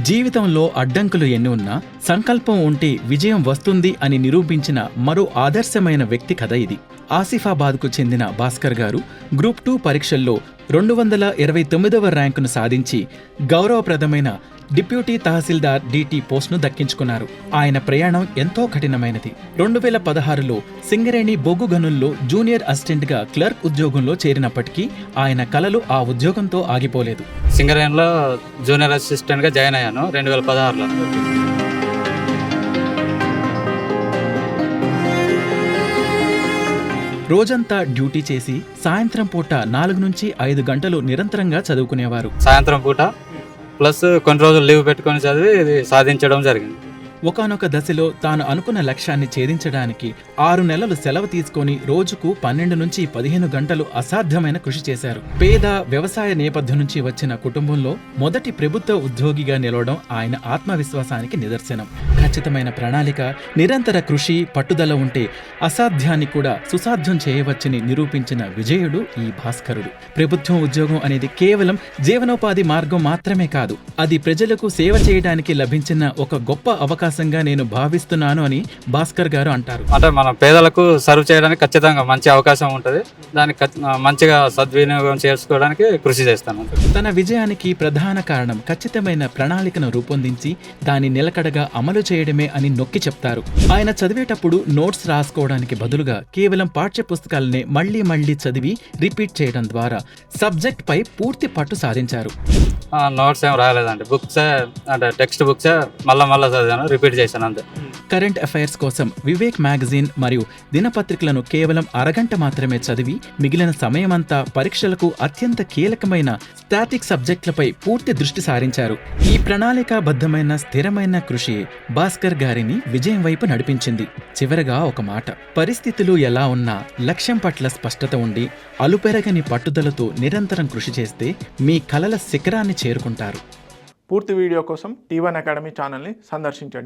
జీవితంలో అడ్డంకులు ఎన్ని ఉన్నా సంకల్పం ఉంటే విజయం వస్తుంది అని నిరూపించిన మరో ఆదర్శమైన వ్యక్తి కథ ఇది. ఆసిఫాబాద్కు చెందిన భాస్కర్ గారు గ్రూప్ 2 పరీక్షల్లో 229వ ర్యాంకును సాధించి గౌరవప్రదమైన డిప్యూటీ తహసీల్దార్ డిటి పోస్ట్ను దక్కించుకున్నారు. ఆయన ప్రయాణం ఎంతో కఠినమైనది. 2016లో సింగరేణి బొగ్గు గనుల్లో జూనియర్ అసిస్టెంట్గా క్లర్క్ ఉద్యోగంలో చేరినప్పటికీ ఆయన కలలు ఆ ఉద్యోగంతో ఆగిపోలేదు. సింగరేణిలో జూనియర్ అసిస్టెంట్గా జాయిన్ అయ్యాను 2016లో. రోజంతా డ్యూటీ చేసి సాయంత్రం పూట 4 నుంచి 5 గంటలు నిరంతరంగా చదువుకునేవారు. సాయంత్రం పూట ప్లస్ కొన్ని రోజులు లీవ్ పెట్టుకొని చదివి ఇది సాధించడం జరిగింది. ఒకానొక దశలో తాను అనుకున్న లక్ష్యాన్ని ఛేదించడానికి 6 నెలలు సెలవు తీసుకొని రోజుకు 12 నుంచి 15 గంటలు అసాధ్యమైన కృషి చేశారు. పేద వ్యవసాయ నేపథ్యం నుంచి వచ్చిన కుటుంబంలో మొదటి ప్రభుత్వ ఉద్యోగిగా నిలవడం ఆయన ఆత్మవిశ్వాసానికి నిదర్శనం. ఖచ్చితమైన ప్రణాళిక, నిరంతర కృషి, పట్టుదల ఉంటే అసాధ్యాన్ని కూడా సుసాధ్యం చేయవచ్చని నిరూపించిన విజయుడు ఈ భాస్కరుడు. ప్రభుత్వం ఉద్యోగం అనేది కేవలం జీవనోపాధి మార్గం మాత్రమే కాదు, అది ప్రజలకు సేవ చేయడానికి లభించిన ఒక గొప్ప అవకాశంగా నేను భావిస్తున్నాను అని భాస్కర్ గారు అంటారు. అంటే మన పేదలకు సర్వ్ చేయడానికి ఖచ్చితంగా మంచి అవకాశం ఉంటుంది. దానికి మంచిగా సద్వినియోగం చేసుకోవడానికి కృషి చేస్తాను. తన విజయానికి ప్రధాన కారణం ఖచ్చితమైన ప్రణాళికను రూపొందించి దాన్ని నిలకడగా అమలు చేయడమే అని నొక్కి చెప్తారు. ఆయన చదివేటప్పుడు నోట్స్ రాసుకోవడానికి బదులుగా కేవలం పాఠ్య పుస్తకాలనే మళ్లీ చదివి రిపీట్ చేయడం ద్వారా సబ్జెక్ట్ పై పూర్తి పట్టు సాధించారు. నోట్స్ ఏం రాయలేదండి, బుక్సే అంటే టెక్స్ట్ బుక్సే మళ్ళా చదివాను, రిపీట్ చేశాను అంతే. కరెంట్ అఫైర్స్ కోసం వివేక్ మ్యాగజైన్ మరియు దినపత్రికలను కేవలం అరగంట మాత్రమే చదివి మిగిలిన సమయమంతా పరీక్షలకు అత్యంత కీలకమైన స్టాటిక్ సబ్జెక్టులపై పూర్తి దృష్టి సారించారు. ఈ ప్రణాళికాబద్ధమైన స్థిరమైన కృషి భాస్కర్ గారిని విజయం వైపు నడిపించింది. చివరగా ఒక మాట, పరిస్థితులు ఎలా ఉన్నా లక్ష్యం పట్ల స్పష్టత ఉండి అలుపెరగని పట్టుదలతో నిరంతరం కృషి చేస్తే మీ కలల శిఖరాన్ని చేరుకుంటారు. పూర్తి వీడియో కోసం T1 అకాడమీ ఛానల్ని సందర్శించండి.